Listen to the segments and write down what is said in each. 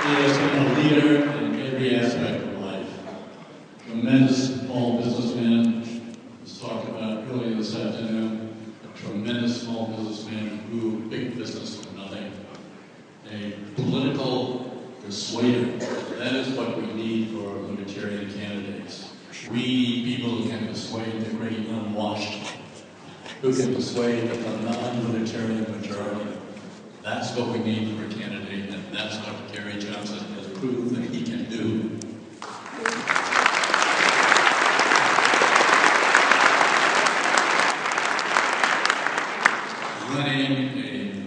He has been a leader in every aspect of life. Tremendous small businessman, was talked about earlier this afternoon. A tremendous small businessman who grew big business from nothing. A political persuader. That is what we need for Libertarian candidates. We need people who can persuade the great unwashed, who can persuade a non-Libertarian majority. That's what we need for a candidate, and that's what Gary Johnson has proved that he can do. Running a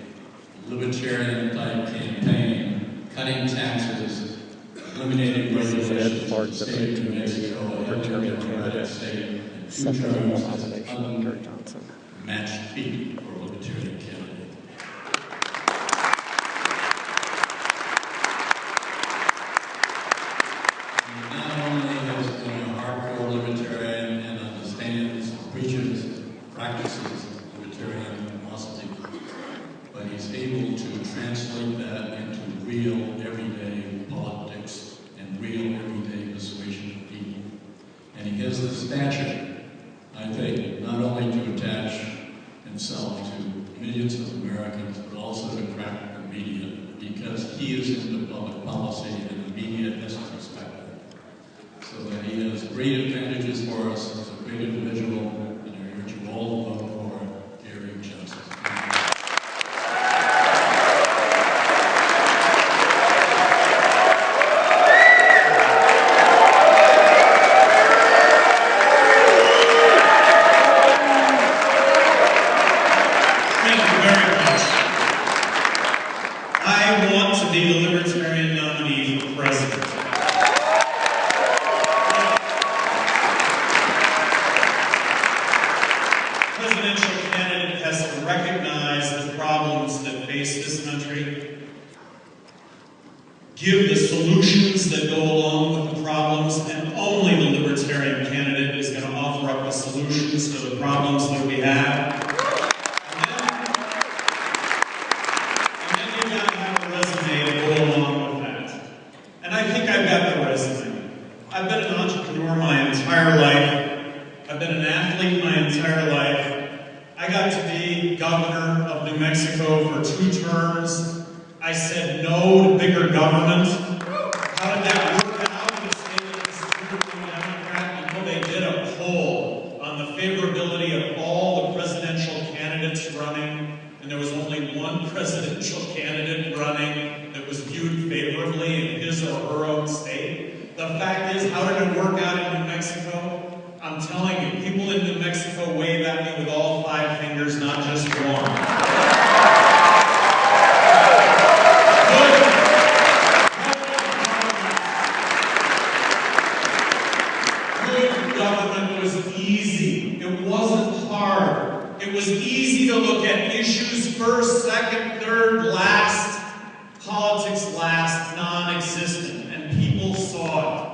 Libertarian-type campaign, cutting taxes, eliminating regulations, Lord, the New Mexico, Libertarian candidate, second nomination of Gary Johnson. Matched feet for a Libertarian candidate. Not only has he been a hardcore Libertarian and understands, preaches, practices Libertarian philosophy, but he's able to translate that into real, everyday politics and real, everyday persuasion of people. And he has the stature, I think, not only to attach himself to millions of Americans, but also to crack the media, because he is into public policy and the media isn't respected. So that he has great advantages for us as a great individual, and I urge you all to vote for Gary Johnson. Thank you very much. I want to be the Libertarian nominee for president. Presidential candidate has to recognize the problems that face this country, give the solutions that go along with the problems, and only the Libertarian candidate is going to offer up the solutions to the problems that we have. And then you've got to have a resume to go along with that. And I think I've got the resume. I've been an entrepreneur my entire life. I've been an athlete my entire life. I got to be governor of New Mexico for 2 terms. I said no to bigger government. How did that work out in the state of the Democrat? You know, they did a poll on the favorability of all the presidential candidates running, and there was only one presidential candidate running that was viewed favorably in his or her own state. The fact is, how did it work out in New Mexico? I'm telling you, people in New Mexico wave at me with all 5 fingers, not just one. Good government was easy. It wasn't hard. It was easy to look at issues first, second, third, last, politics last, non-existent, and people saw it.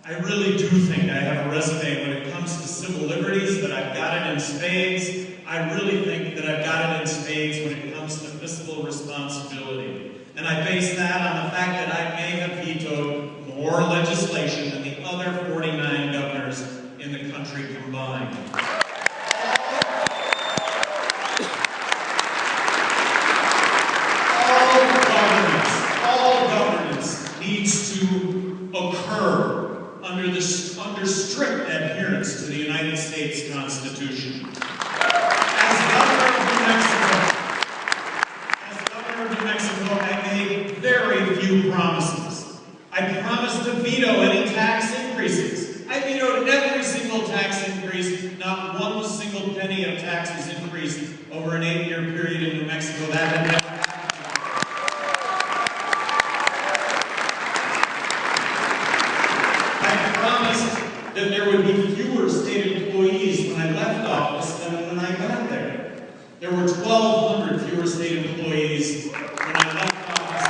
I really do think I have a resume when it comes to civil liberties that I've got it in spades. I really think that I've got it in spades when it comes to fiscal responsibility. And I base that on the fact that I may have vetoed more legislation than the other 49 governors in the country combined. All governance needs to occur under strict adherence to the United States Constitution. As governor of New Mexico, I made very few promises. I promised to veto any tax increases. I vetoed every single tax increase. Not one single penny of taxes increased over an 8-year period in New Mexico. That had never happened. That there would be fewer state employees when I left office than when I got there. There were 1,200 fewer state employees when I left office.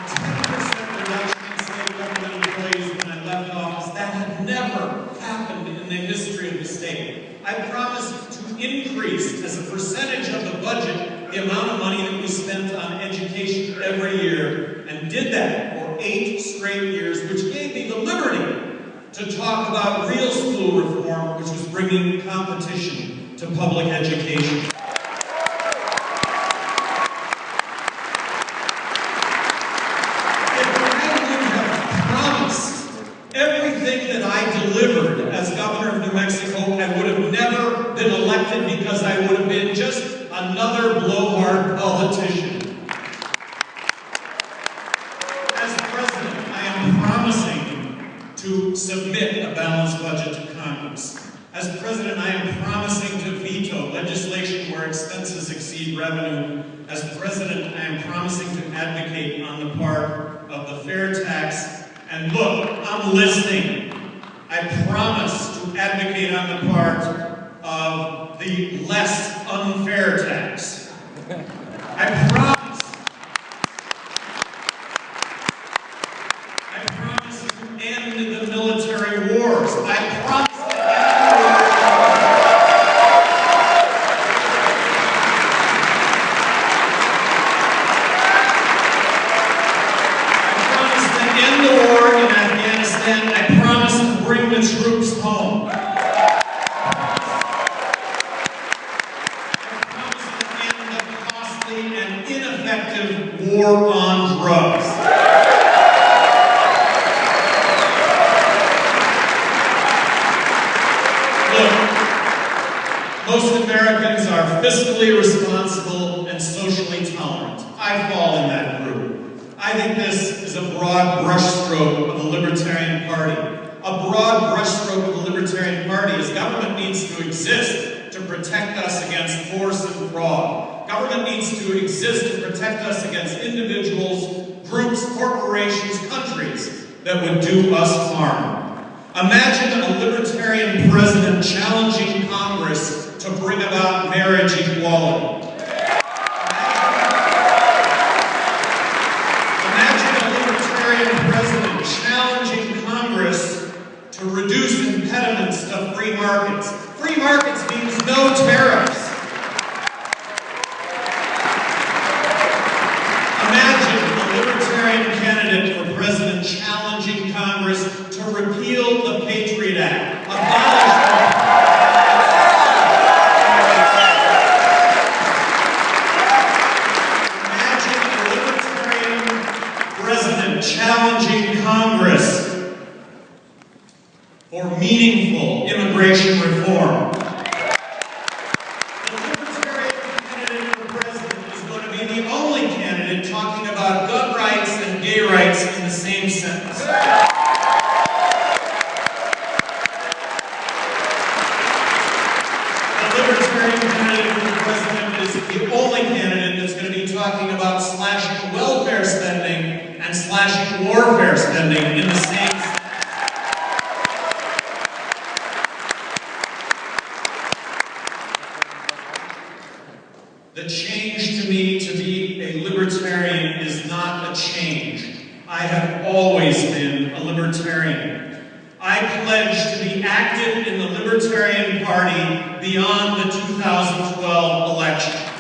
A 10% reduction in state government employees when I left office. That had never happened in the history of the state. I promised to increase, as a percentage of the budget, the amount of money that we spent on education every year, and did that for 8 straight years, which gave me the liberty to talk about real school reform, which was bringing competition to public education. Everything that I delivered as governor of New Mexico, I would have never been elected, because I would have been just another blowhard politician. As president, I am promising to submit a balanced budget to Congress. As president, I am promising to veto legislation where expenses exceed revenue. As president, I am promising to advocate on the part of the fair tax. And look, I'm listening. I promise to advocate on the part of the less unfair tax. I promise to end the military wars. I promise to end the wars. I promise to bring the troops home. I promise to end the costly and ineffective war on drugs. Look, most Americans are fiscally responsible and socially tolerant. I fall in that group. I think this is a broad brushstroke of the Libertarian Party. A broad brushstroke of the Libertarian Party is government needs to exist to protect us against force and fraud. Government needs to exist to protect us against individuals, groups, corporations, countries that would do us harm. Imagine a Libertarian president challenging Congress to bring about marriage equality. President challenging Congress to reduce impediments to free markets. Free markets means no tariffs. Imagine a Libertarian candidate for president challenging Congress to repeal the Patriot Act, abolish challenging Congress for meaningful immigration reform. The Libertarian candidate for president is going to be the only candidate talking about gun rights and gay rights in the same sentence. The Libertarian candidate for president is the only candidate that's going to be talking about slashing welfare spending and slashing warfare spending in the same. The change to me to be a libertarian is not a change. I have always been a libertarian. I pledge to be active in the Libertarian Party beyond the 2012 election.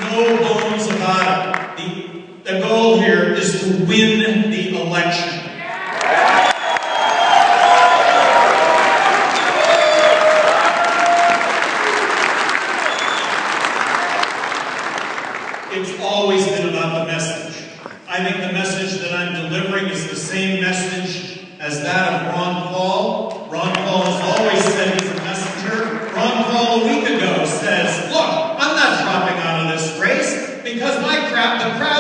No bones about it. The goal here is to win the election. It's always been about the message. I think the message that I'm delivering is the same message as that of Ron Paul. Ron Paul has always said he's a messenger. Ron Paul a week ago says, look, I'm not dropping out of this race because the crowd